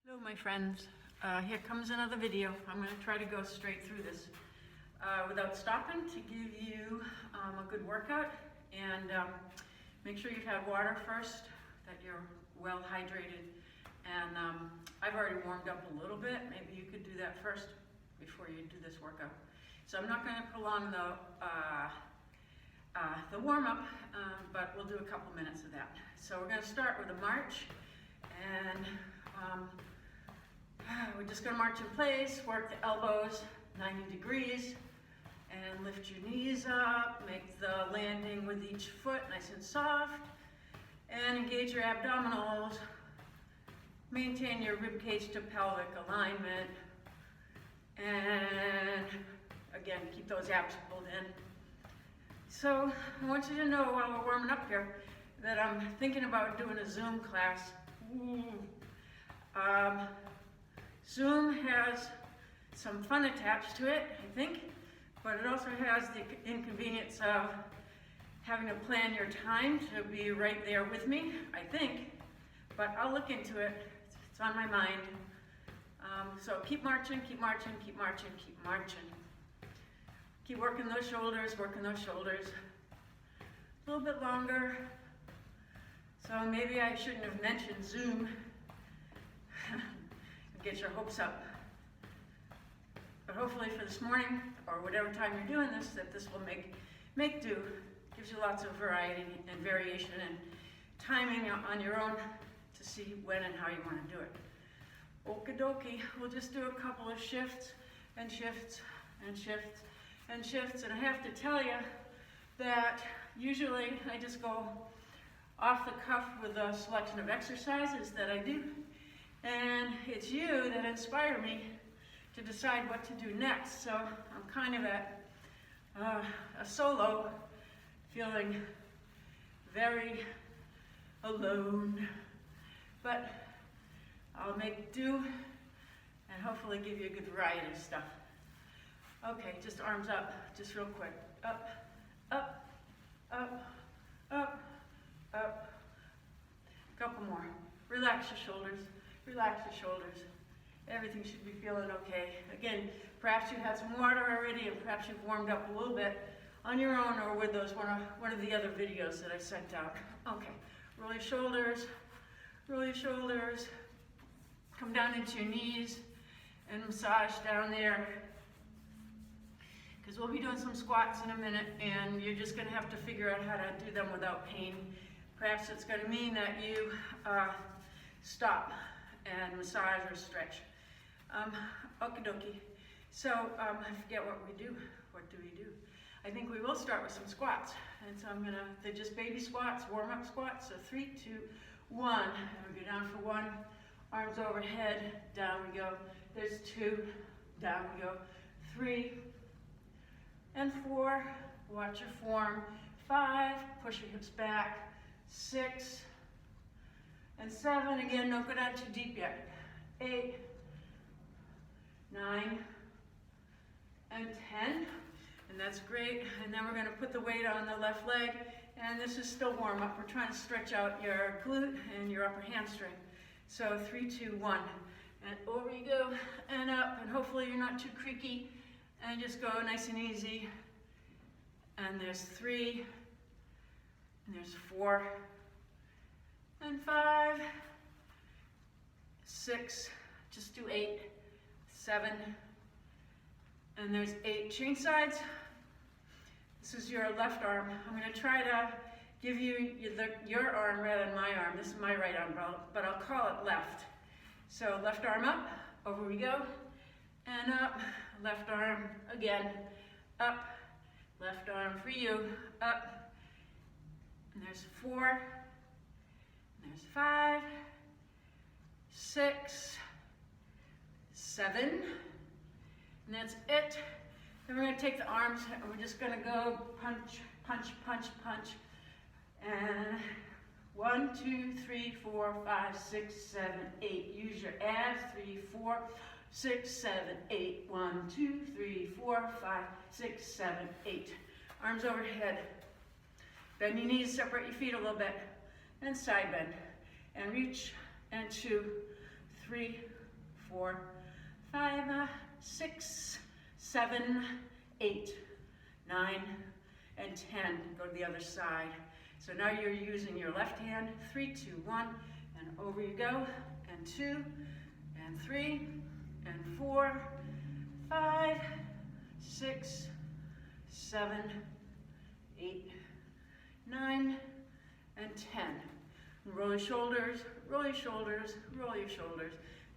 Hello my friends, here comes another video. I'm going to try to go straight through this without stopping to give you a good workout, and make sure you've had water first, that you're well hydrated, and I've already warmed up a little bit. Maybe you could do that first before you do this workout. So I'm not going to prolong the warm-up, but we'll do a couple minutes of that. So we're going to start with a march, and we're just going to march in place, work the elbows 90 degrees, and lift your knees up, make the landing with each foot nice and soft, and engage your abdominals, maintain your rib cage to pelvic alignment, and again, keep those abs pulled in. So I want you to know while we're warming up here that I'm thinking about doing a Zoom class. Zoom has some fun attached to it, I think, but it also has the inconvenience of having to plan your time to be right there with me, I think, but I'll look into it. It's on my mind. So keep marching, keep marching, keep marching, keep marching. Keep working those shoulders, working those shoulders. A little bit longer. So maybe I shouldn't have mentioned Zoom. Get your hopes up. But hopefully for this morning, or whatever time you're doing this, that this will make do. Gives you lots of variety and variation and timing on your own to see when and how you want to do it. Okie dokie, we'll just do a couple of shifts and shifts and shifts and shifts. And I have to tell you that usually I just go off the cuff with a selection of exercises that I do. And it's you that inspire me to decide what to do next. So I'm kind of at a solo, feeling very alone. But I'll make do and hopefully give you a good variety of stuff. Okay, just arms up, just real quick. Up, up, up, up, up. A couple more. Relax your shoulders. Relax your shoulders. Everything should be feeling okay. Again, perhaps you had some water already, and perhaps you've warmed up a little bit on your own or with those one of the other videos that I sent out. Okay, roll your shoulders, roll your shoulders. Come down into your knees and massage down there. Because we'll be doing some squats in a minute, and you're just going to have to figure out how to do them without pain. Perhaps it's going to mean that you stop and massage or stretch. Okie dokie. So I forget what we do. What do we do? I think we will start with some squats. And so they're just baby squats, warm-up squats. So 3, 2, 1. And we go down for 1. Arms overhead, down we go. There's 2, down we go. 3 and 4. Watch your form. 5, push your hips back. 6 and 7, again, don't go down too deep yet. 8, 9, and 10, and that's great. And then we're going to put the weight on the left leg, and this is still warm up. We're trying to stretch out your glute and your upper hamstring. So 3, 2, 1, and over you go, and up, and hopefully you're not too creaky, and just go nice and easy. And there's 3, and there's 4, and 5, 6, just do 8, 7, and there's 8. Change sides. This is your left arm. I'm going to try to give you your arm rather than my arm. This is my right arm, but I'll call it left. So left arm up, over we go, and up, left arm again, up, left arm for you, up, and there's 4, there's 5, 6, 7, and that's it. Then we're going to take the arms and we're just going to go punch, punch, punch, punch. And 1, 2, 3, 4, 5, 6, 7, 8. Use your abs. 3, 4, 6, 7, 8. 1, 2, 3, 4, 5, 6, 7, 8. Arms overhead. Bend your knees, separate your feet a little bit, and side bend. And reach, and 2, 3, 4, 5, 6, 7, 8, 9, and 10. Go to the other side. So now you're using your left hand. 3, 2, 1, and over you go. And 2, and 3, and 4, 5, 6, 7, 8, 9, and 10. Roll your shoulders, roll your shoulders, roll your shoulders.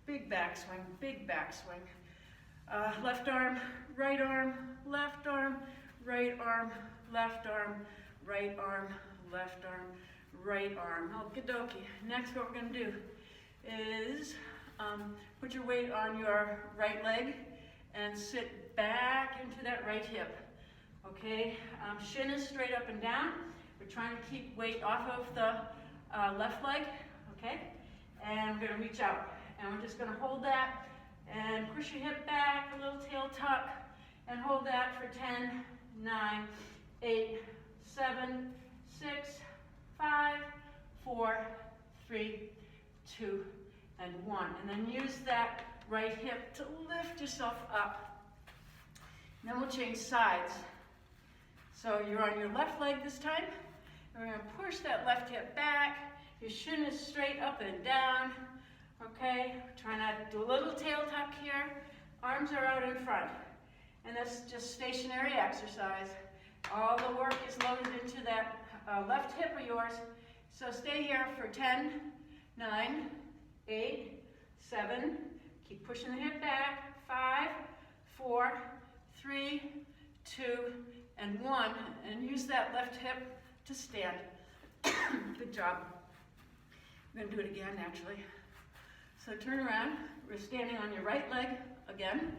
Big backswing, big backswing. Left arm, right arm, left arm, right arm, left arm, right arm, left arm, right arm. Okie dokie. Next, what we're going to do is put your weight on your right leg and sit back into that right hip. Okay, shin is straight up and down. We're trying to keep weight off of the left leg, okay? And we're going to reach out. And we're just going to hold that and push your hip back, a little tail tuck, and hold that for 10, 9, 8, 7, 6, 5, 4, 3, 2, and 1. And then use that right hip to lift yourself up. And then we'll change sides. So you're on your left leg this time. And we're going to push that left hip back. Your shin is straight up and down. Okay, try not to do a little tail tuck here. Arms are out in front. And that's just stationary exercise. All the work is loaded into that left hip of yours. So stay here for 10, 9, 8, 7. Keep pushing the hip back. 5, 4, 3, 2, and 1. And use that left hip to stand. Good job. I'm going to do it again, actually. So turn around. We're standing on your right leg again.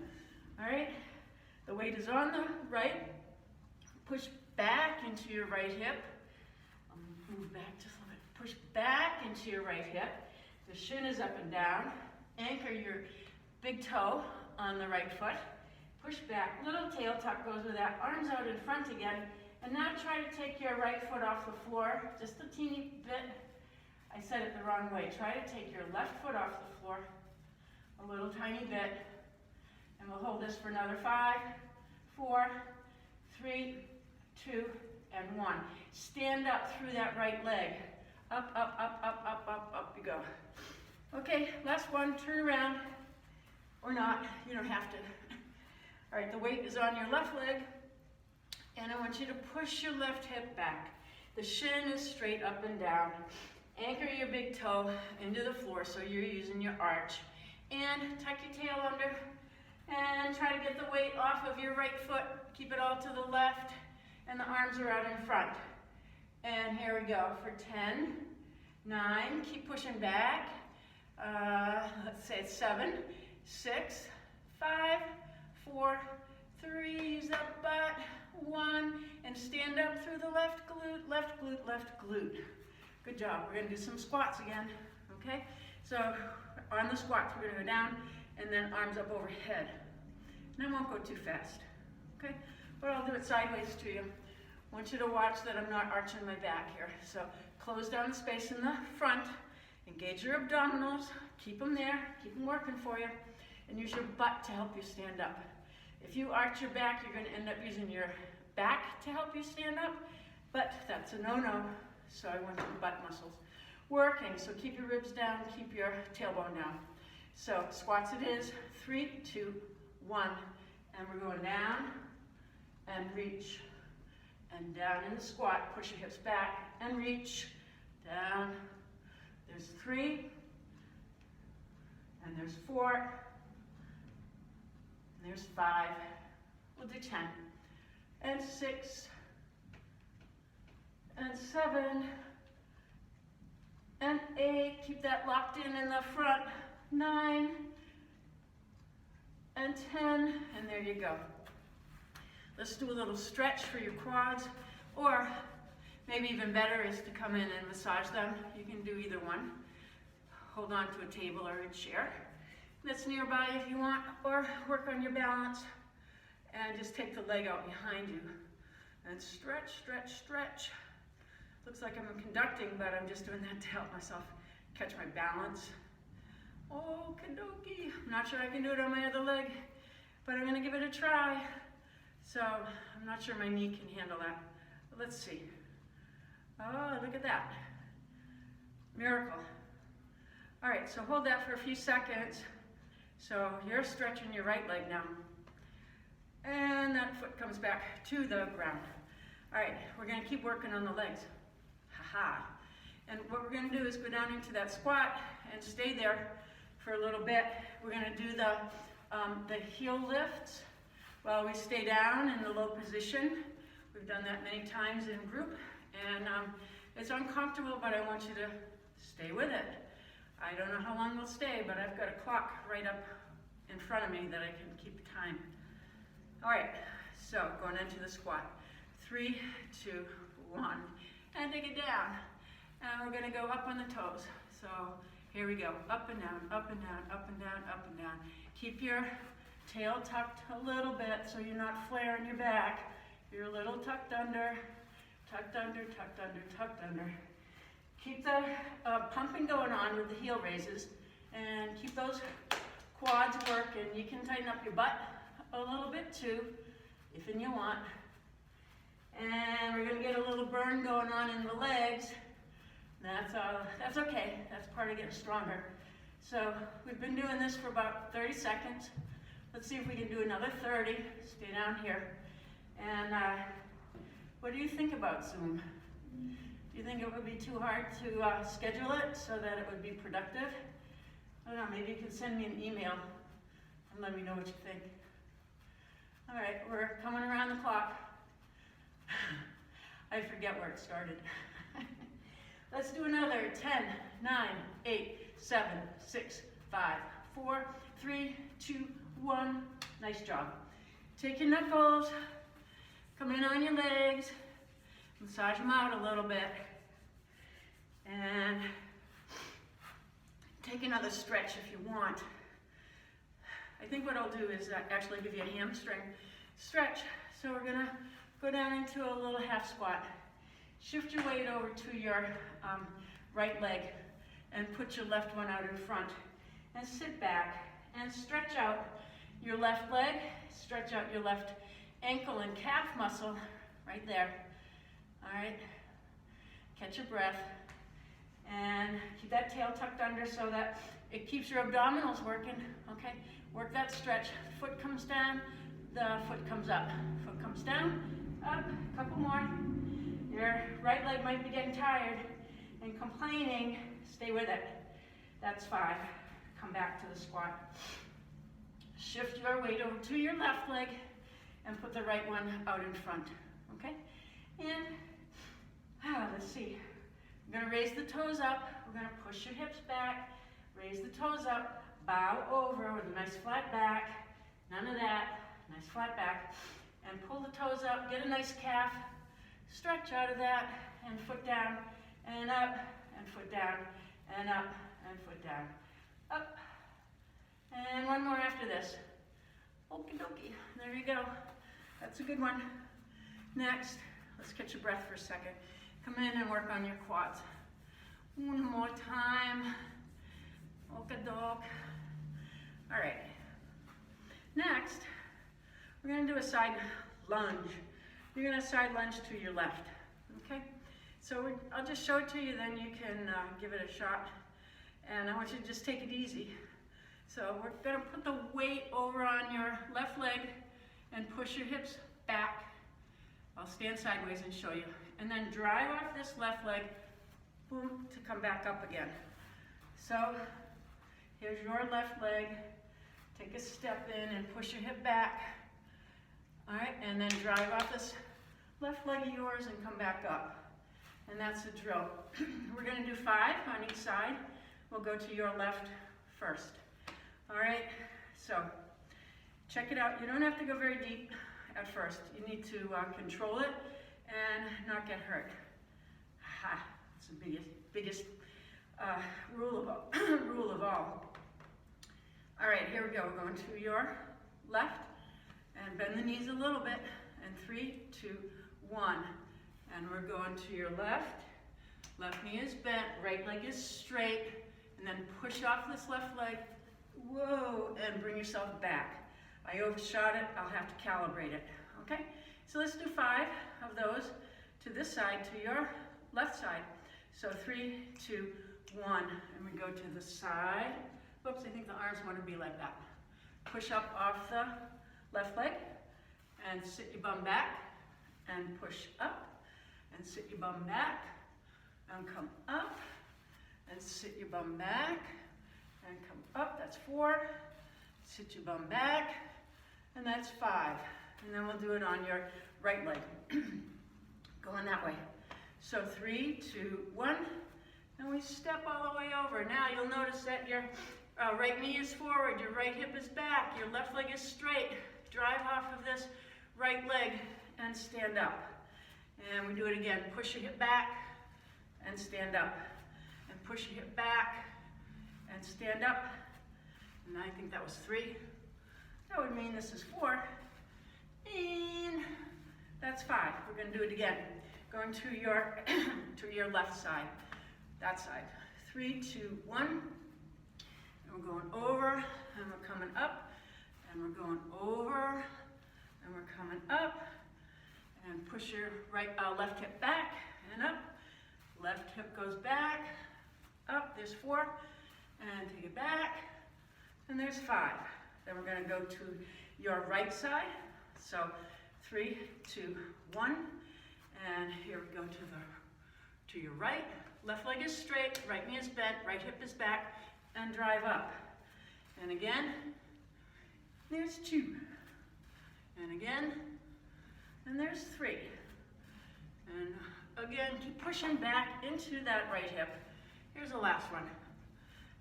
All right. The weight is on the right. Push back into your right hip. Move back just a little bit. Push back into your right hip. The shin is up and down. Anchor your big toe on the right foot. Push back. Little tail tuck goes with that. Arms out in front again. And now try to take your right foot off the floor. Just a teeny bit. I said it the wrong way. Try to take your left foot off the floor. A little tiny bit. And we'll hold this for another 5, 4, 3, 2, and 1. Stand up through that right leg. Up, up, up, up, up, up, up you go. Okay, last one. Turn around. Or not. You don't have to. All right, the weight is on your left leg. And I want you to push your left hip back. The shin is straight up and down. Anchor your big toe into the floor so you're using your arch. And tuck your tail under. And try to get the weight off of your right foot. Keep it all to the left. And the arms are out in front. And here we go for 10, 9. Keep pushing back. Let's say it's 7, 6, 5, 4, 3. Use that butt. 1. And stand up through the left glute, left glute, left glute. Good job. We're going to do some squats again. Okay? So on the squats, we're going to go down and then arms up overhead. And I won't go too fast. Okay? But I'll do it sideways to you. I want you to watch that I'm not arching my back here. So close down the space in the front. Engage your abdominals. Keep them there. Keep them working for you. And use your butt to help you stand up. If you arch your back, you're going to end up using your back to help you stand up. But that's a no-no. So I want your butt muscles working. So keep your ribs down. Keep your tailbone down. So squats it is. 3, 2, 1. And we're going down and reach. And down in the squat, push your hips back and reach. Down. There's 3. And there's 4. And there's 5. We'll do 10. And 6. And 7. And 8. Keep that locked in the front. 9. And 10. And there you go. Let's do a little stretch for your quads, or maybe even better is to come in and massage them. You can do either one. Hold on to a table or a chair that's nearby if you want, or work on your balance and just take the leg out behind you and stretch, stretch, stretch. Looks like I'm conducting, but I'm just doing that to help myself catch my balance. Okie dokie. I'm not sure I can do it on my other leg, but I'm gonna give it a try. So I'm not sure my knee can handle that. But let's see. Oh, look at that. Miracle. All right, so hold that for a few seconds. So you're stretching your right leg now. And that foot comes back to the ground. All right, we're gonna keep working on the legs. Ha-ha. And what we're gonna do is go down into that squat and stay there for a little bit. We're gonna do the heel lifts while we stay down in the low position. We've done that many times in group, and it's uncomfortable, but I want you to stay with it. I don't know how long we'll stay, but I've got a clock right up in front of me that I can keep time. All right, so going into the squat. 3, 2, 1, and take it down. And we're gonna go up on the toes. So here we go, up and down, up and down, up and down, up and down. Keep your tail tucked a little bit so you're not flaring your back. You're a little tucked under, tucked under, tucked under, tucked under. Keep the pumping going on with the heel raises, and keep those quads working. You can tighten up your butt a little bit too, if and you want. And we're gonna get a little burn going on in the legs. That's okay, that's part of getting stronger. So we've been doing this for about 30 seconds. Let's see if we can do another 30. Stay down here. And what do you think about Zoom? Do you think it would be too hard to schedule it so that it would be productive? I don't know, maybe you can send me an email and let me know what you think. All right, we're coming around the clock. I forget where it started. Let's do another 10, 9, 8, 7, 6, 5, 4, 3, 2, 1. Nice job. Take your knuckles, come in on your legs, massage them out a little bit, and take another stretch if you want. I think what I'll do is actually give you a hamstring stretch. So we're gonna go down into a little half squat. Shift your weight over to your right leg and put your left one out in front. And sit back and stretch out your left leg, stretch out your left ankle and calf muscle right there. All right, catch your breath and keep that tail tucked under so that it keeps your abdominals working, okay? Work that stretch. Foot comes down, the foot comes up. Foot comes down, up, a couple more. Your right leg might be getting tired and complaining. Stay with it. That's 5. Come back to the squat. Shift your weight over to your left leg and put the right one out in front, okay? And let's see. We're gonna raise the toes up. We're gonna push your hips back, raise the toes up, bow over with a nice flat back. None of that, nice flat back. And pull the toes up, get a nice calf, stretch out of that, and foot down, and up, and foot down, and up, and foot down. Up. And one more after this. Okie dokie. There you go. That's a good one. Next, let's catch your breath for a second. Come in and work on your quads. One more time. Okie doke. All right. Next, we're going to do a side lunge. You're going to side lunge to your left. Okay? So I'll just show it to you, then you can give it a shot. And I want you to just take it easy. So we're going to put the weight over on your left leg and push your hips back. I'll stand sideways and show you. And then drive off this left leg, boom, to come back up again. So here's your left leg. Take a step in and push your hip back. All right, and then drive off this left leg of yours and come back up. And that's the drill. We're going to do 5 on each side. We'll go to your left first. All right, so check it out. You don't have to go very deep at first. You need to control it and not get hurt. Ha! It's the biggest rule of all. All right, here we go. We're going to your left and bend the knees a little bit. And 3, 2, 1. And we're going to your left. Left knee is bent, right leg is straight. And then push off this left leg, whoa, and bring yourself back. I overshot it, I'll have to calibrate it, okay? So let's do 5 of those to this side, to your left side. So 3, 2, 1, and we go to the side. Whoops, I think the arms want to be like that. Push up off the left leg, and sit your bum back, and push up, and sit your bum back, and come up, and sit your bum back, and come up. That's 4. Sit your bum back, and that's 5. And then we'll do it on your right leg. Going that way. So 3, 2, 1, and we step all the way over. Now you'll notice that your right knee is forward, your right hip is back, your left leg is straight. Drive off of this right leg and stand up. And we do it again. Push your hip back and stand up. And push your hip back and stand up. And I think that was 3. That would mean this is 4. And that's 5. We're going to do it again. Going to your left side. That side. 3, 2, 1. And we're going over, and we're coming up, and we're going over, and we're coming up, and push your left hip back and up. Left hip goes back, up. There's 4, and take it back, and there's 5. Then we're going to go to your right side. So 3, 2, 1, and here we go to your right. Left leg is straight, right knee is bent, right hip is back, and drive up. And again, there's 2. And again, and there's 3. And again, keep pushing back into that right hip. Here's the last one.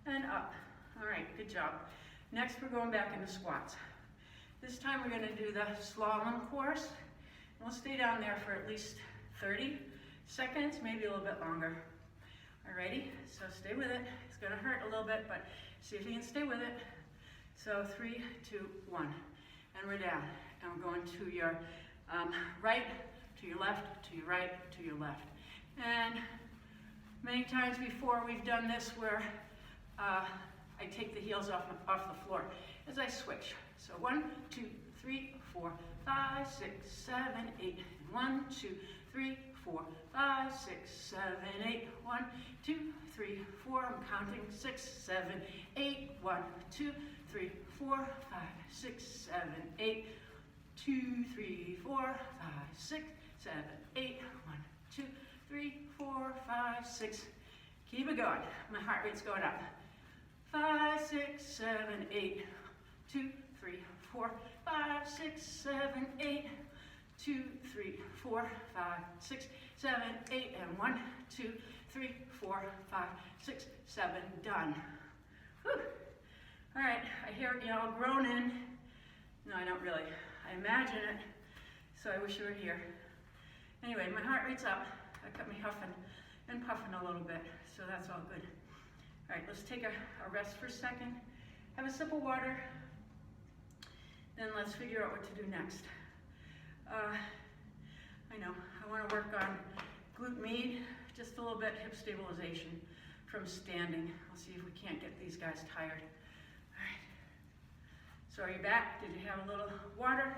And up. All right, good job. Next, we're going back into squats. This time we're going to do the slalom course. We'll stay down there for at least 30 seconds, maybe a little bit longer. Alrighty, so stay with it. It's going to hurt a little bit, but see if you can stay with it. So 3, 2, 1. And we're down. And we're going to your right, to your left, to your right, to your left. And many times before we've done this where I take the heels off the floor as I switch. So 1, 2, 3, 4, 5, 6, 7, 8. 1, 2, 3, 4, 5, 6, 7, 8. 1, 2, 3, 4. I'm counting 6, 7, 8. 1, 2, 3, 4, 5, 6, 7, 8. 2, 3, 4, 5, 6, 7, 8. 1, 2, 3, 4, 5, 6. Keep it going. My heart rate's going up. 5, 6, 7, 8. 2, 3, 4, 5, 6, 7, 8. 2, 3, 4, 5, 6, 7, 8. And 1, 2, 3, 4, 5, 6, 7. Done. Whew. All right, I hear you all groaning. No, I don't really. I imagine it, so I wish you were here. Anyway, my heart rate's up. That got me huffing and puffing a little bit, so that's all good. All right, let's take a rest for a second. Have a sip of water. Then let's figure out what to do next. I know, I want to work on glute med, just a little bit, hip stabilization from standing. I'll see if we can't get these guys tired. All right. So are you back? Did you have a little water?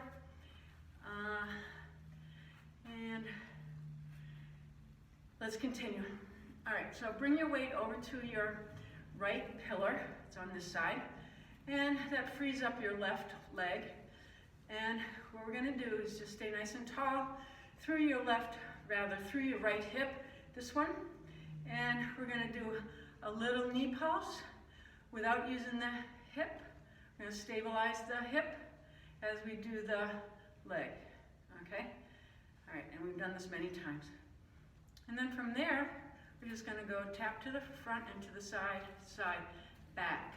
And let's continue. All right, so bring your weight over to your right pillar. It's on this side. And that frees up your left leg. And what we're going to do is just stay nice and tall through your right hip, this one. And we're going to do a little knee pulse without using the hip. We're going to stabilize the hip as we do the leg, okay? All right, and we've done this many times. And then from there, we're just going to go tap to the front and to the side, side, back,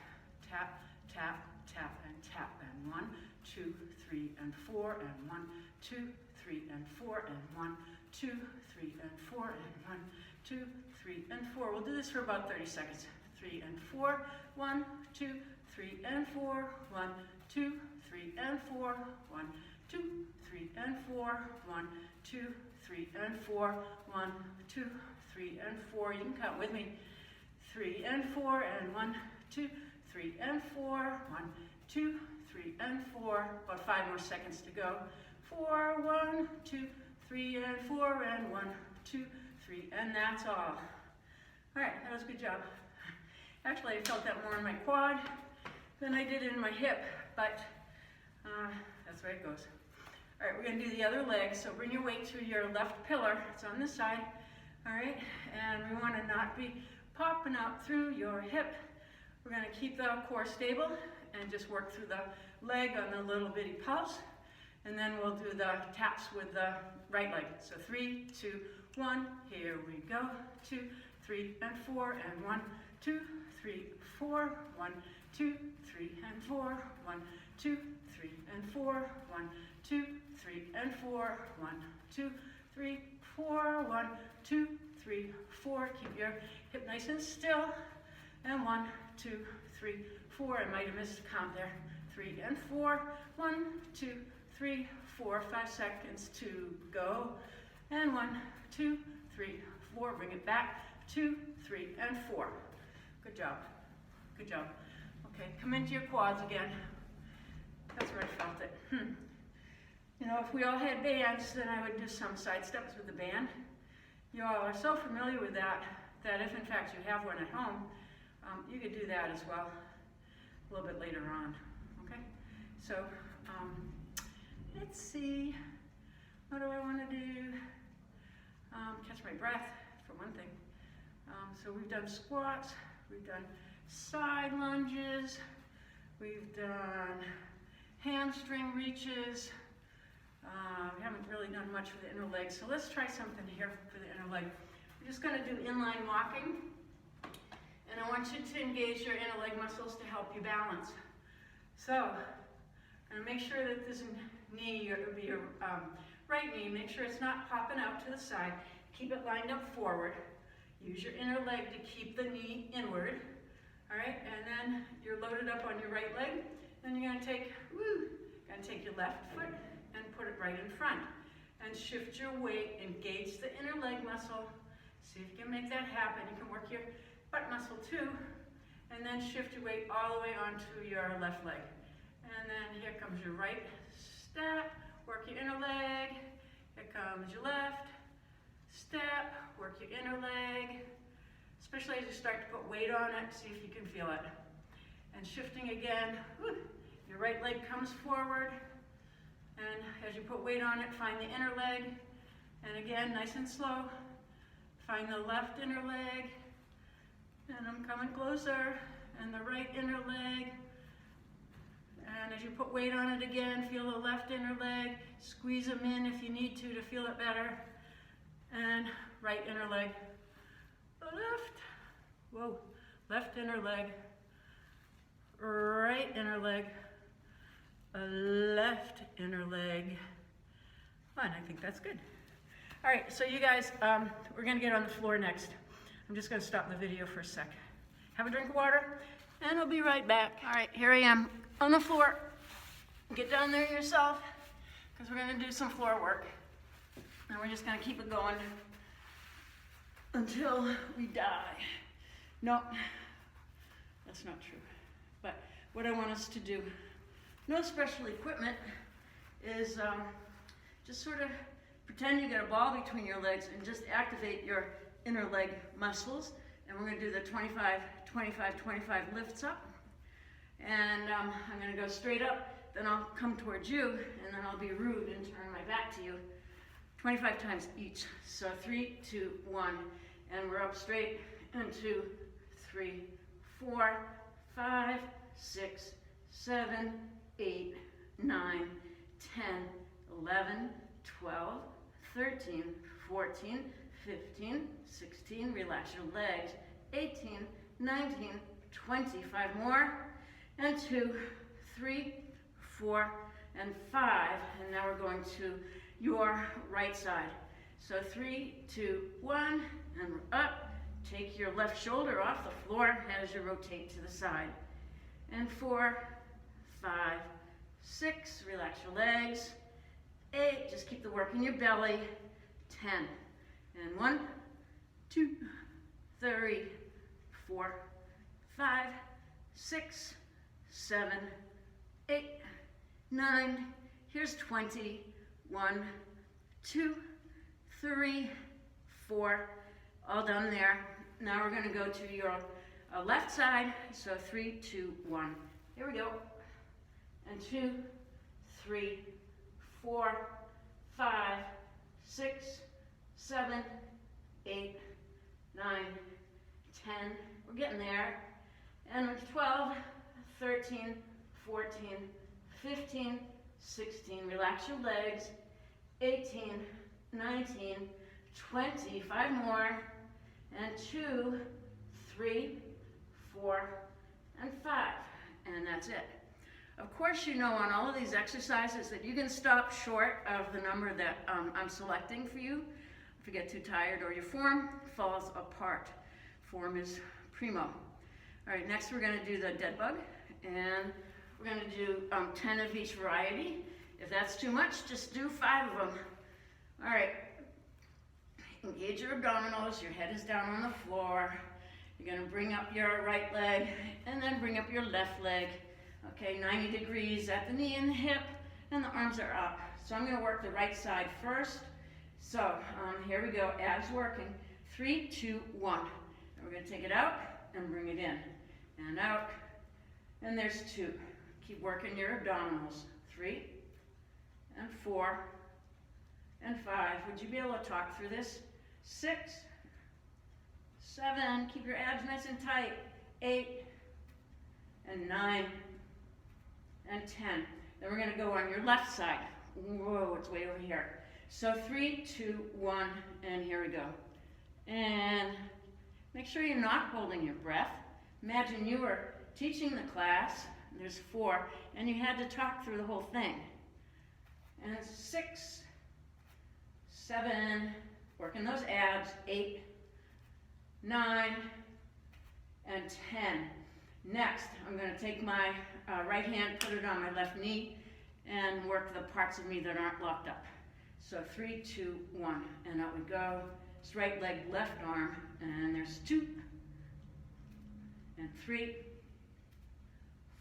tap, tap, tap, and tap. And 1, 2, 3, and 4, and 1, 2, 3, and 4, and 1, 2, 3, and 4, and 1, 2, 3, and 4. We'll do this for about 30 seconds. 3 and 4, 1, 2, 3, and 4, 1, 2, 3, and 4, 1, 2, 3, and 4, 1, 2, 3, and 4, 1, 2, 3, and 4. You can count with me. 3 and 4, and 1, 2, 3 and 4, 1, 2, 3 and 4, about 5 more seconds to go. 4, 1, 2, 3 and 4, and 1, 2, 3, and that's all. All right, that was a good job. Actually, I felt that more in my quad than I did in my hip, but that's the way it goes. All right, we're gonna do the other leg, so bring your weight to your left pillar. It's on this side, all right? And we wanna not be popping out through your hip. We're gonna keep the core stable and just work through the leg on the little bitty pulse. And then we'll do the taps with the right leg. So 3, 2, 1, here we go. 2, 3 and 4, and 1, 2, 3, 4, 1, 2, 3 and 4, 1, 2, 3 and 4, 1, 2, 3 and 4, 1, 2, 3, 4, 1, 2, 3, 4. Keep your hip nice and still. And 1, 2, 3, 4. I might have missed a count there. 3 and 4. 1, 2, 3, 4. 5 seconds to go. And 1, 2, 3, 4. Bring it back. 2, 3, and 4. Good job. Good job. Okay, come into your quads again. That's where I felt it. You know, if we all had bands, then I would do some side steps with the band. You all are so familiar with that, that if in fact you have one at home, you could do that as well a little bit later on, okay? So, let's see, what do I want to do? Catch my breath, for one thing. So we've done squats, we've done side lunges, we've done hamstring reaches. We haven't really done much for the inner leg, so let's try something here for the inner leg. We're just going to do inline walking, and I want you to engage your inner leg muscles to help you balance. So, I'm going to make sure that this knee, your right knee, make sure it's not popping out to the side. Keep it lined up forward. Use your inner leg to keep the knee inward. All right, and then you're loaded up on your right leg. Then you're going to take your left foot and put it right in front. And shift your weight, engage the inner leg muscle. See if you can make that happen. You can work your butt muscle too. And then shift your weight all the way onto your left leg. And then here comes your right step. Work your inner leg. Here comes your left step. Work your inner leg. Especially as you start to put weight on it, see if you can feel it. And shifting again. Your right leg comes forward. And as you put weight on it, find the inner leg. And again, nice and slow. Find the left inner leg. And I'm coming closer. And the right inner leg. And as you put weight on it again, feel the left inner leg. Squeeze them in if you need to feel it better. And right inner leg. Left inner leg. Right inner leg. Left inner leg. Fine, I think that's good. All right, so you guys, we're gonna get on the floor next. I'm just gonna stop the video for a sec. Have a drink of water, and I'll be right back. All right, here I am on the floor. Get down there yourself, because we're gonna do some floor work. And we're just gonna keep it going until we die. No, that's not true. But what I want us to do, no special equipment, is just sort of pretend you got a ball between your legs and just activate your inner leg muscles. And we're going to do the 25, 25, 25 lifts up. And I'm going to go straight up, then I'll come towards you, and then I'll be rude and turn my back to you. 25 times each. So 3, 2, 1. And we're up straight. And 2, 3, 4, 5, 6, 7, 8, 9, 10, 11, 12, 13, 14, 15, 16, relax your legs, 18, 19, 25 more, and 2, 3, 4, and 5, and now we're going to your right side. So 3, 2, 1, and we're up. Take your left shoulder off the floor as you rotate to the side. And 4, 5, 6, relax your legs. 8, just keep the work in your belly. 10, and 1, 2, 3, 4, 5, 6, 7, 8, 9. Here's 20. 1, 2, 3, 4. All done there. Now we're going to go to your left side. So 3, 2, 1. Here we go. And 2, 3, 4, 5, 6, 7, 8, 9, 10. We're getting there. And 12, 13, 14, 15, 16. Relax your legs. 18, 19, 20. 5 more. And 2, 3, 4, and 5. And that's it. Of course, you know on all of these exercises that you can stop short of the number that I'm selecting for you. If you get too tired or your form falls apart. Form is primo. All right, next we're going to do the dead bug, and we're going to do 10 of each variety. If that's too much, just do 5 of them. All right, engage your abdominals, your head is down on the floor. You're going to bring up your right leg, and then bring up your left leg. Okay, 90 degrees at the knee and the hip, and the arms are up. So I'm going to work the right side first. So here we go, abs working. 3, 2, 1. And we're going to take it out and bring it in. And out. And there's 2. Keep working your abdominals. 3, and 4, and 5. Would you be able to talk through this? 6, 7. Keep your abs nice and tight. 8, and 9, and 10. Then we're going to go on your left side. Whoa, it's way over here. So 3, 2, 1, and here we go. And make sure you're not holding your breath. Imagine you were teaching the class, there's 4, and you had to talk through the whole thing. And 6, 7, working those abs, 8, 9, and 10. Next, I'm going to take my right hand, put it on my left knee, and work the parts of me that aren't locked up. So 3, 2, 1, and out we go. It's right leg, left arm, and there's 2, and 3,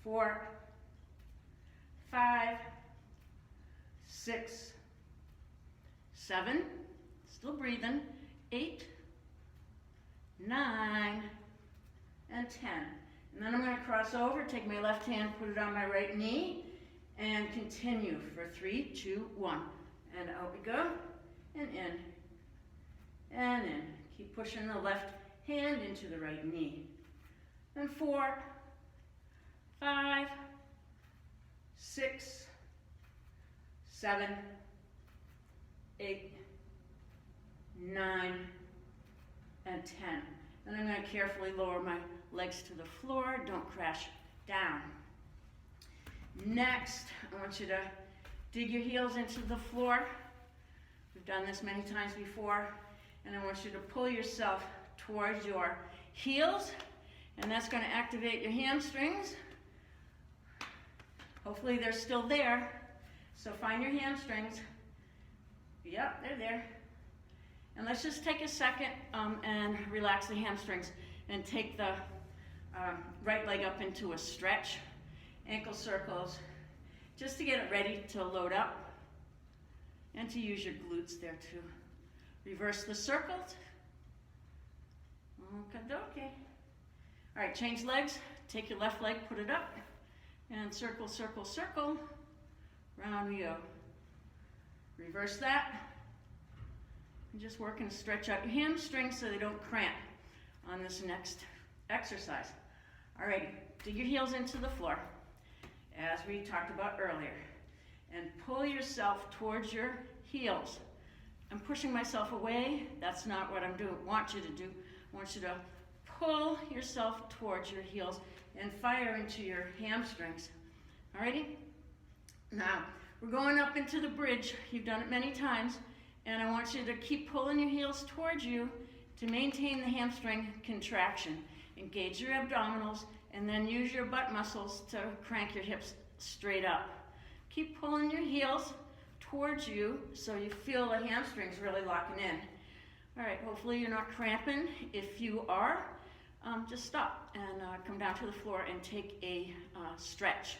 4, 5, 6, 7, still breathing, 8, 9, and 10. And then I'm going to cross over, take my left hand, put it on my right knee, and continue for 3, 2, 1. And out we go, and in, and in. Keep pushing the left hand into the right knee. And 4, 5, 6, 7, 8, 9, and 10. And I'm going to carefully lower my legs to the floor. Don't crash down. Next, I want you to dig your heels into the floor. We've done this many times before. And I want you to pull yourself towards your heels. And that's going to activate your hamstrings. Hopefully they're still there. So find your hamstrings. Yep, they're there. And let's just take a second and relax the hamstrings and take the right leg up into a stretch, ankle circles, just to get it ready to load up and to use your glutes there too. Reverse the circles. Okie-dokie. All right, change legs. Take your left leg, put it up, and circle, circle, circle. Round we go. Reverse that. And just working to stretch out your hamstrings so they don't cramp on this next exercise. All right, dig your heels into the floor, as we talked about earlier, and pull yourself towards your heels. I'm pushing myself away. That's not what want you to do. I want you to pull yourself towards your heels and fire into your hamstrings. All righty? Now, we're going up into the bridge. You've done it many times. And I want you to keep pulling your heels towards you to maintain the hamstring contraction. Engage your abdominals and then use your butt muscles to crank your hips straight up. Keep pulling your heels towards you so you feel the hamstrings really locking in. All right, hopefully you're not cramping. If you are, just stop and come down to the floor and take a stretch.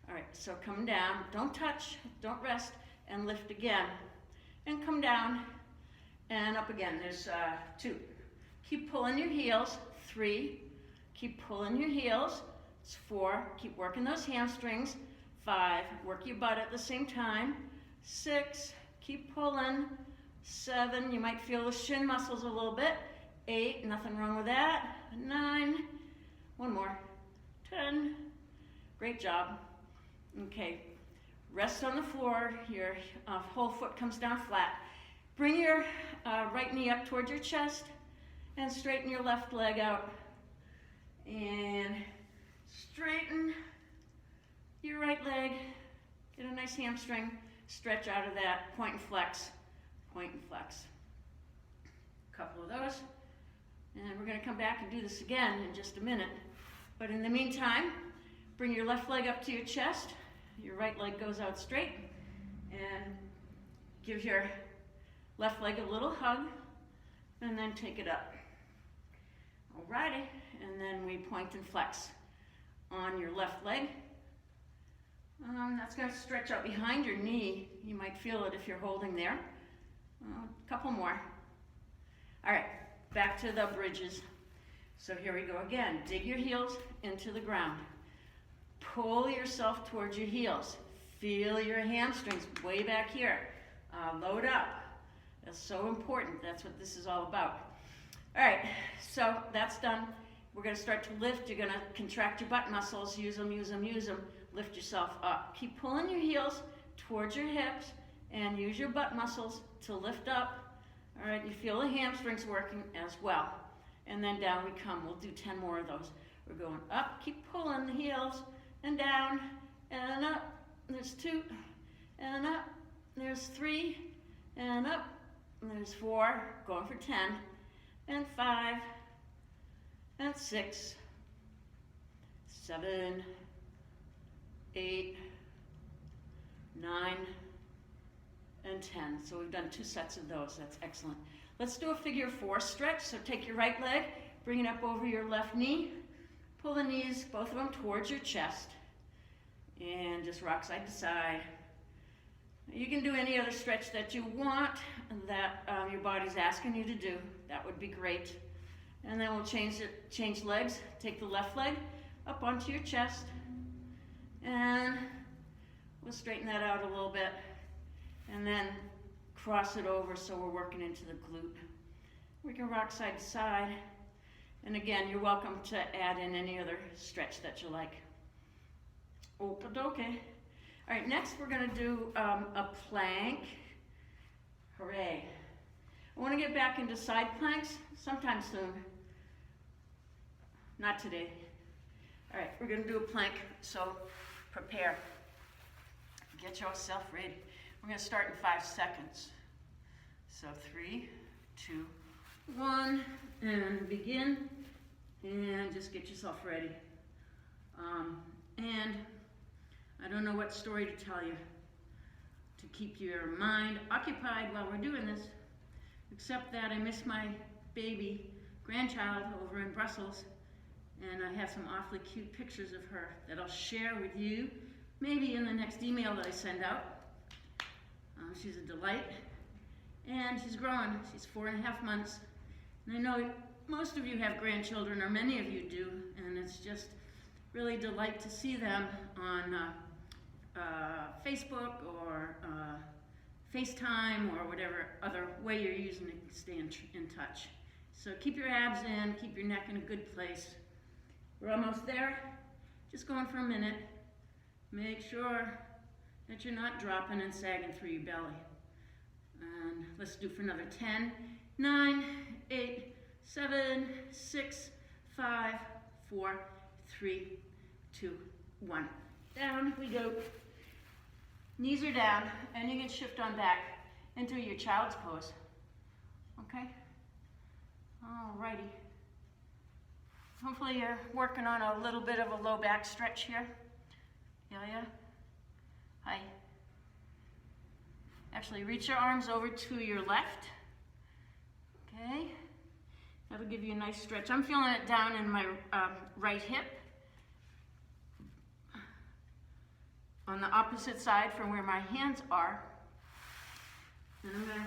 All right, so come down, don't touch, don't rest, and lift again. And come down and up again. There's 2. Keep pulling your heels. 3. Keep pulling your heels. It's 4. Keep working those hamstrings. 5. Work your butt at the same time. 6. Keep pulling. 7. You might feel the shin muscles a little bit. 8. Nothing wrong with that. 9. One more. 10. Great job. Okay. Rest on the floor. Your whole foot comes down flat. Bring your right knee up towards your chest and straighten your left leg out. And straighten your right leg. Get a nice hamstring. Stretch out of that. Point and flex. Point and flex. A couple of those. And we're going to come back and do this again in just a minute. But in the meantime, bring your left leg up to your chest. Your right leg goes out straight. And give your left leg a little hug. And then take it up. Alrighty. And then we point and flex on your left leg. That's going to stretch out behind your knee. You might feel it if you're holding there. A couple more. All right, back to the bridges. So here we go again. Dig your heels into the ground. Pull yourself towards your heels. Feel your hamstrings way back here. Load up. That's so important. That's what this is all about. All right, so that's done. We're going to start to lift. You're going to contract your butt muscles. Use them, use them, use them. Lift yourself up. Keep pulling your heels towards your hips and use your butt muscles to lift up. All right, you feel the hamstrings working as well. And then down we come. We'll do 10 more of those. We're going up. Keep pulling the heels and down and up. There's 2 and up. There's 3 and up. And there's 4. Going for 10 and 5 and 6, 7, 8, 9, and 10. So we've done 2 sets of those. That's excellent. Let's do a figure 4 stretch. So take your right leg, bring it up over your left knee, pull the knees, both of them towards your chest, and just rock side to side. You can do any other stretch that you want that your body's asking you to do. That would be great. And then we'll change legs. Take the left leg up onto your chest. And we'll straighten that out a little bit. And then cross it over so we're working into the glute. We can rock side to side. And again, you're welcome to add in any other stretch that you like. Okey-dokey. All right, next we're going to do a plank. Hooray. I want to get back into side planks sometime soon. Not today. All right, we're going to do a plank, so prepare. Get yourself ready. We're going to start in 5 seconds. So 3, 2, 1, and begin. And just get yourself ready. And I don't know what story to tell you to keep your mind occupied while we're doing this, except that I miss my baby grandchild over in Brussels, and I have some awfully cute pictures of her that I'll share with you, maybe in the next email that I send out. She's a delight, and she's growing. She's 4.5 months, and I know most of you have grandchildren, or many of you do, and it's just really a delight to see them on Facebook or FaceTime or whatever other way you're using to stay in touch. So keep your abs in, keep your neck in a good place. We're almost there. Just going for a minute. Make sure that you're not dropping and sagging through your belly. And let's do for another 10, 9, 8, 7, 6, 5, 4, 3, 2, 1. Down we go. Knees are down, and you can shift on back into your child's pose. Okay? Alrighty. Hopefully you're working on a little bit of a low back stretch here. Yeah? Hi. Actually, reach your arms over to your left. Okay? That'll give you a nice stretch. I'm feeling it down in my right hip. On the opposite side from where my hands are. And I'm going to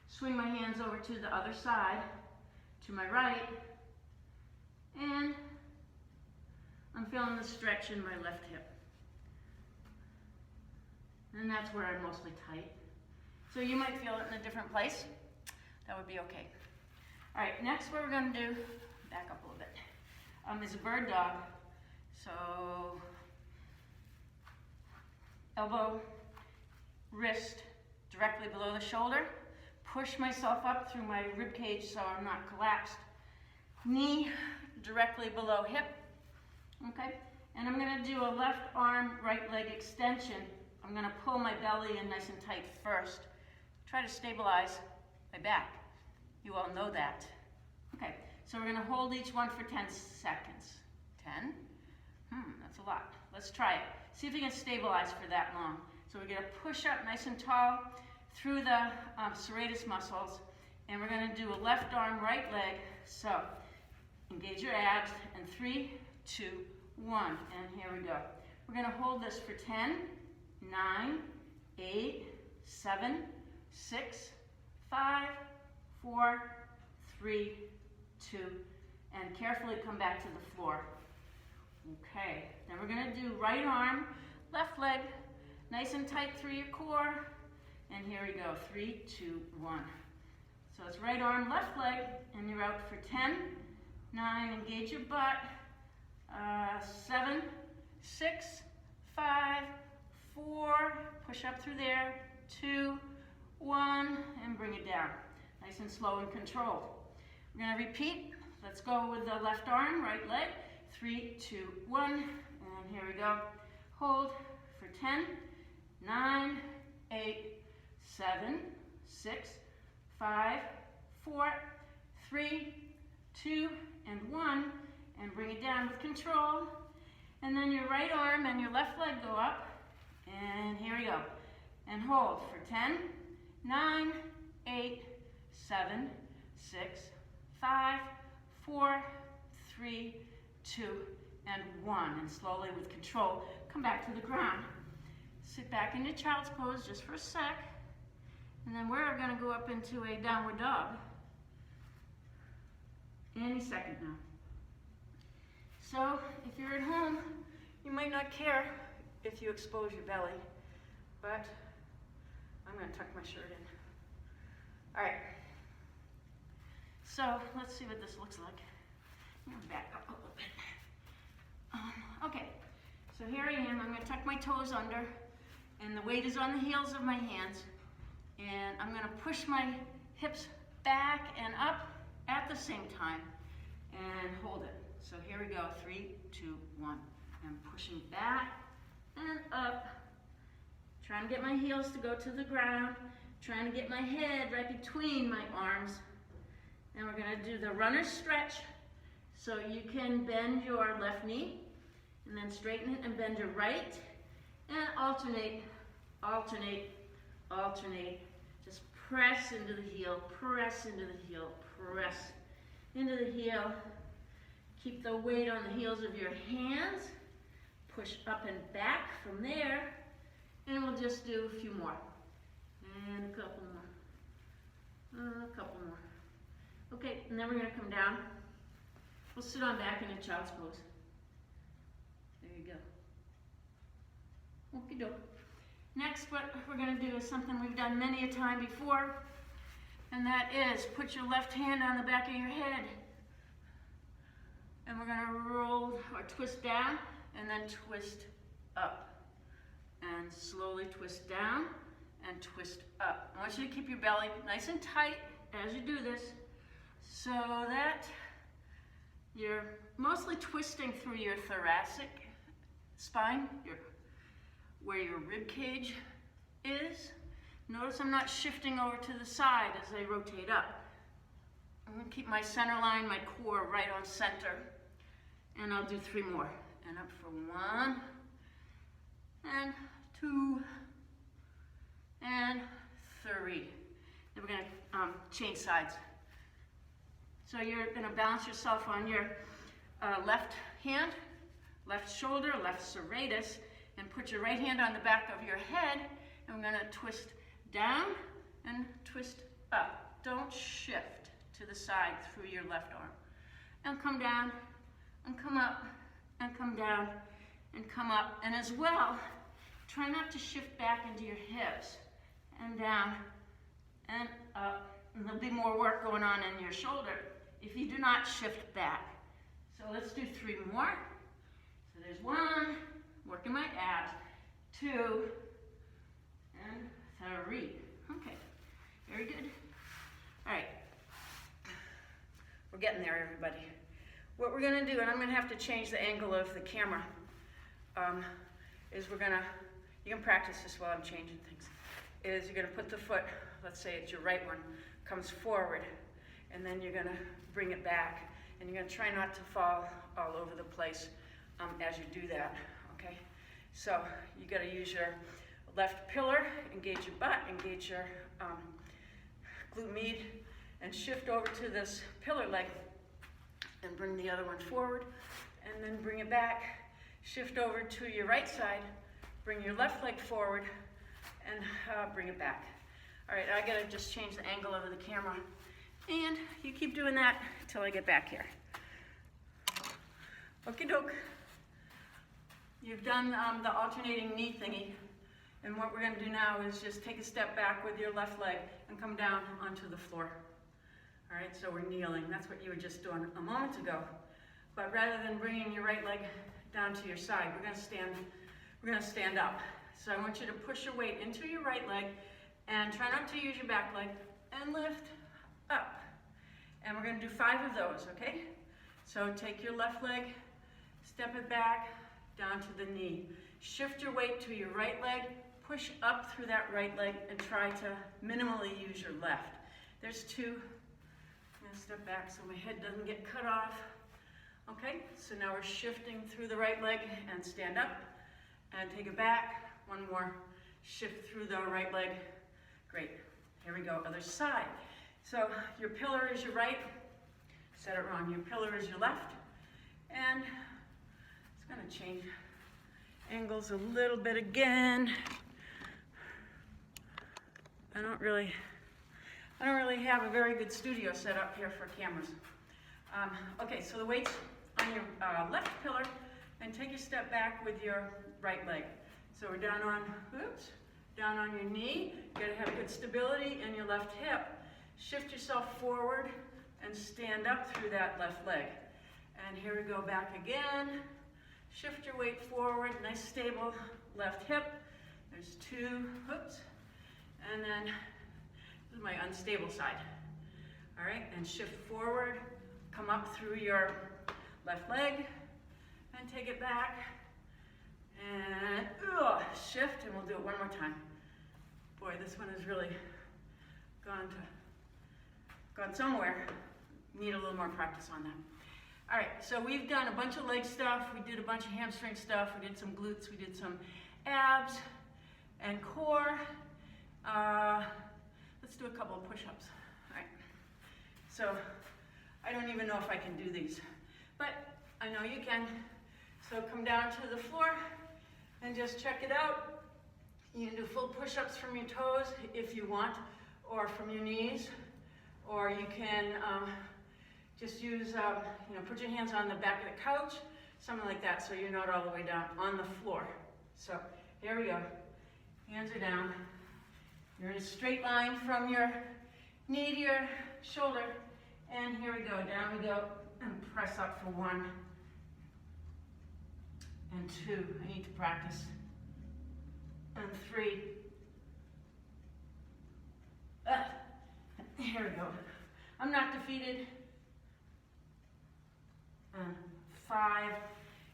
swing my hands over to the other side, to my right. And I'm feeling the stretch in my left hip. And that's where I'm mostly tight. So you might feel it in a different place. That would be okay. All right, next what we're going to do, back up a little bit, is a bird dog. So elbow, wrist directly below the shoulder. Push myself up through my rib cage so I'm not collapsed. Knee directly below hip. Okay, and I'm going to do a left arm, right leg extension. I'm going to pull my belly in nice and tight first. Try to stabilize my back. You all know that. Okay, so we're going to hold each one for 10 seconds. 10? That's a lot. Let's try it. See if you can stabilize for that long. So we're going to push up nice and tall through the serratus muscles, and we're going to do a left arm, right leg. So engage your abs, and 3, 2, 1, and here we go. We're going to hold this for 10, 9, 8, 7, 6, 5, 4, 3, 2, and carefully come back to the floor. Okay, then we're going to do right arm, left leg, nice and tight through your core, and here we go, 3, 2, 1. So it's right arm, left leg, and you're out for 10, 9, engage your butt, 7, 6, 5, 4, push up through there, 2, 1, and bring it down. Nice and slow and controlled. We're going to repeat. Let's go with the left arm, right leg. 3, 2, 1, and here we go. Hold for 10, 9, 8, 7, 6, 5, 4, 3, 2, and 1, and bring it down with control. And then your right arm and your left leg go up, and here we go. And hold for 10, 9, 8, 7, 6, 5, 4, 3, 2, and 1. And slowly with control, come back to the ground. Sit back into child's pose just for a sec. And then we're going to go up into a downward dog. Any second now. So if you're at home, you might not care if you expose your belly, but I'm going to tuck my shirt in. All right. So let's see what this looks like. I'm going to back up a little bit. Okay, so here I am. I'm going to tuck my toes under, and the weight is on the heels of my hands. And I'm going to push my hips back and up at the same time and hold it. So here we go, 3, 2, 1. I'm pushing back and up, trying to get my heels to go to the ground, trying to get my head right between my arms. And we're going to do the runner stretch. So you can bend your left knee and then straighten it and bend your right and alternate, alternate, alternate. Just press into the heel, press into the heel, press into the heel. Keep the weight on the heels of your hands. Push up and back from there. And we'll just do a few more. And a couple more. A couple more. Okay, and then we're going to come down. We'll sit on back in a child's pose. There you go. Okie doke. Next, what we're going to do is something we've done many a time before, and that is put your left hand on the back of your head. And we're going to roll or twist down and then twist up. And slowly twist down and twist up. I want you to keep your belly nice and tight as you do this so that you're mostly twisting through your thoracic spine, where your rib cage is. Notice I'm not shifting over to the side as I rotate up. I'm going to keep my center line, my core right on center. And I'll do 3 more. And up for 1, and 2, and 3. Then we're going to change sides. So you're going to balance yourself on your left hand, left shoulder, left serratus, and put your right hand on the back of your head, and we're going to twist down and twist up. Don't shift to the side through your left arm. And come down, and come up, and come down, and come up. And as well, try not to shift back into your hips, and down, and up. And there'll be more work going on in your shoulder if you do not shift back. So let's do 3 more. So there's 1, working my abs, 2, and 3. Okay, very good. All right, we're getting there, everybody. What we're gonna do, and I'm gonna have to change the angle of the camera, is you can practice this while I'm changing things, is you're gonna put the foot, let's say it's your right one, comes forward, and then you're gonna bring it back, and you're gonna try not to fall all over the place as you do that, okay? So you gotta use your left pillar, engage your butt, engage your glute med, and shift over to this pillar leg, and bring the other one forward, and then bring it back, shift over to your right side, bring your left leg forward, and bring it back. All right, I gotta just change the angle of the camera, and you keep doing that until I get back here. Okie doke. You've done the alternating knee thingy, and what we're gonna do now is just take a step back with your left leg and come down onto the floor. All right, so we're kneeling. That's what you were just doing a moment ago. But rather than bringing your right leg down to your side, we're gonna stand up. So I want you to push your weight into your right leg and try not to use your back leg, and lift up. And we're gonna do 5 of those, okay? So take your left leg, step it back, down to the knee. Shift your weight to your right leg, push up through that right leg, and try to minimally use your left. There's 2. I'm gonna step back so my head doesn't get cut off. Okay, so now we're shifting through the right leg and stand up and take it back. 1 more, shift through the right leg. Great, here we go, other side. So your pillar is your right, said it wrong, your pillar is your left, and it's gonna change angles a little bit again. I don't really have a very good studio set up here for cameras. Okay, so the weight's on your left pillar, and take a step back with your right leg. So we're down on your knee. You gotta have good stability in your left hip. Shift yourself forward and stand up through that left leg. And here we go, back again. Shift your weight forward, nice stable left hip. There's 2, and then this is my unstable side. All right, and shift forward, come up through your left leg, and take it back, and shift, and we'll do it 1 more time. Boy, this one has really gone somewhere. Need a little more practice on that. All right, so we've done a bunch of leg stuff, we did a bunch of hamstring stuff, we did some glutes, we did some abs and core. Let's do a couple of push-ups. All right, so I don't even know if I can do these, but I know you can. So come down to the floor and just check it out. You can do full push-ups from your toes if you want, or from your knees, or you can just use, put your hands on the back of the couch, something like that, so you're not all the way down on the floor. So here we go. Hands are down. You're in a straight line from your knee to your shoulder, and here we go. Down we go, and press up for 1 and 2. I need to practice. And 3. Here we go. I'm not defeated. And 5.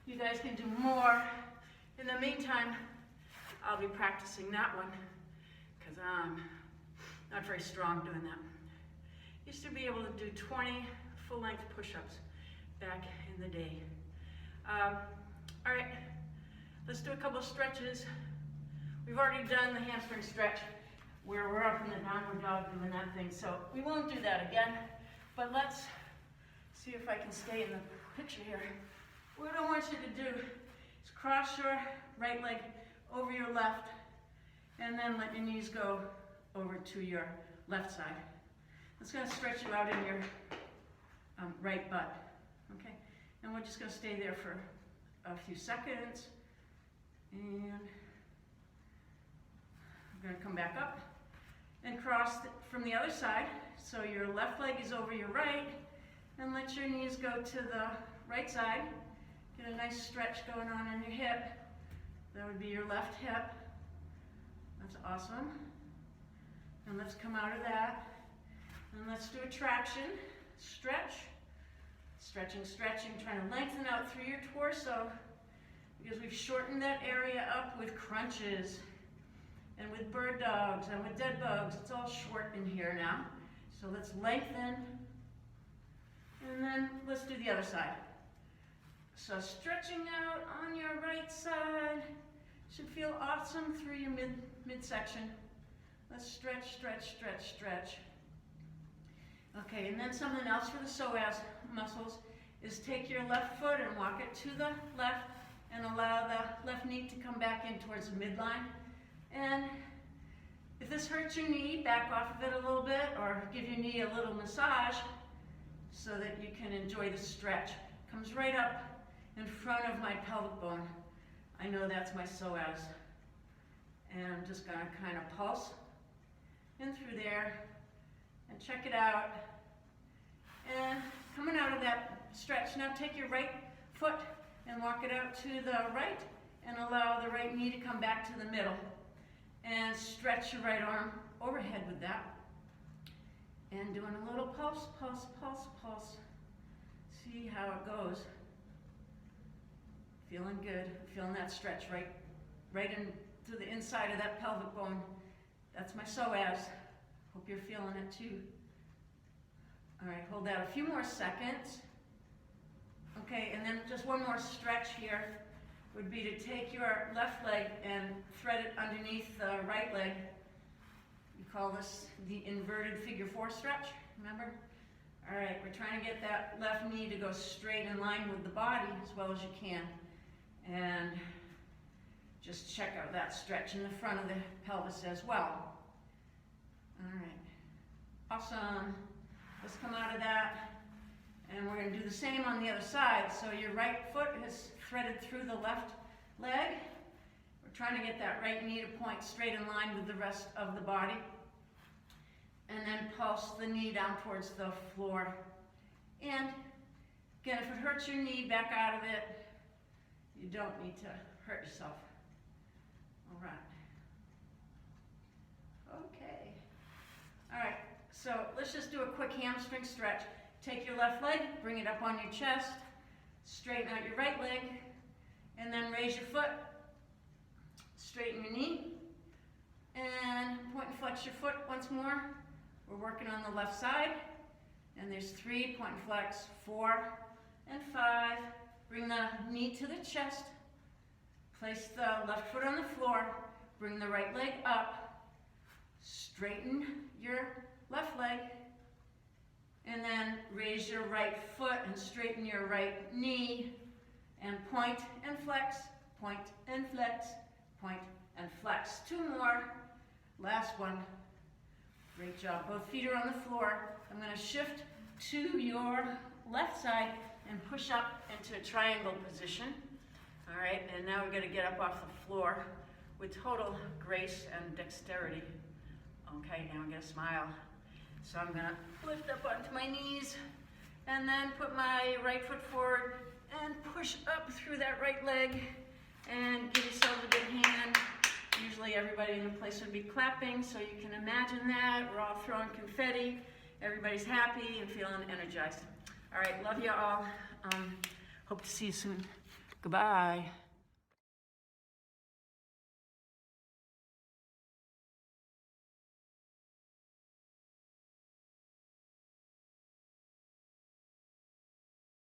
You guys can do more. In the meantime, I'll be practicing that one because I'm not very strong doing that. Used to be able to do 20 full-length push-ups back in the day. All right, let's do a couple of stretches. We've already done the hamstring stretch where we're up in the downward dog doing that thing, so we won't do that again, but let's see if I can stay in the picture here. What I want you to do is cross your right leg over your left, and then let your knees go over to your left side. It's going to stretch you out in your right butt, okay? And we're just going to stay there for a few seconds, and we're going to come back up and cross from the other side. So your left leg is over your right, and let your knees go to the right side. Get a nice stretch going on in your hip. That would be your left hip. That's awesome. And let's come out of that. And let's do a traction. Stretch. Stretching, stretching, trying to lengthen out through your torso, because we've shortened that area up with crunches and with bird dogs and with dead bugs. It's all short in here now. So let's lengthen. And then let's do the other side. So stretching out on your right side. Should feel awesome through your midsection. Let's stretch, stretch, stretch, stretch. Okay, and then something else for the psoas muscles is take your left foot and walk it to the left and allow the left knee to come back in towards the midline. And if this hurts your knee, back off of it a little bit or give your knee a little massage so that you can enjoy the stretch. Comes right up in front of my pelvic bone. I know that's my psoas. And I'm just going to kind of pulse in through there and check it out. And coming out of that stretch, now take your right foot and walk it out to the right and allow the right knee to come back to the middle. And stretch your right arm overhead with that. And doing a little pulse, pulse, pulse, pulse. See how it goes. Feeling good, feeling that stretch right in through the inside of that pelvic bone. That's my psoas. Hope you're feeling it too. All right, hold that a few more seconds. Okay, and then just one more stretch here would be to take your left leg and thread it underneath the right leg. We call this the inverted figure 4 stretch, remember? All right, we're trying to get that left knee to go straight in line with the body as well as you can. And just check out that stretch in the front of the pelvis as well. All right, awesome. Let's come out of that. And we're going to do the same on the other side. So your right foot is threaded through the left leg. We're trying to get that right knee to point straight in line with the rest of the body. And then pulse the knee down towards the floor. And again, if it hurts your knee, back out of it. You don't need to hurt yourself. All right. Okay. All right, so let's just do a quick hamstring stretch. Take your left leg, bring it up on your chest, straighten out your right leg, and then raise your foot, straighten your knee, and point and flex your foot once more. We're working on the left side, and there's 3, point and flex, 4, and 5. Bring the knee to the chest, place the left foot on the floor, bring the right leg up, straighten your left leg, and then raise your right foot and straighten your right knee, and point and flex, point and flex, point and flex. 2 more, last one. Great job, both feet are on the floor. I'm going to shift to your left side and push up into a triangle position. All right, and now we're going to get up off the floor with total grace and dexterity. Okay, now I'm going to smile. So I'm going to lift up onto my knees and then put my right foot forward and push up through that right leg and give yourself a good hand. Usually everybody in the place would be clapping, so you can imagine that. We're all throwing confetti. Everybody's happy and feeling energized. All right, love you all. Hope to see you soon. Goodbye.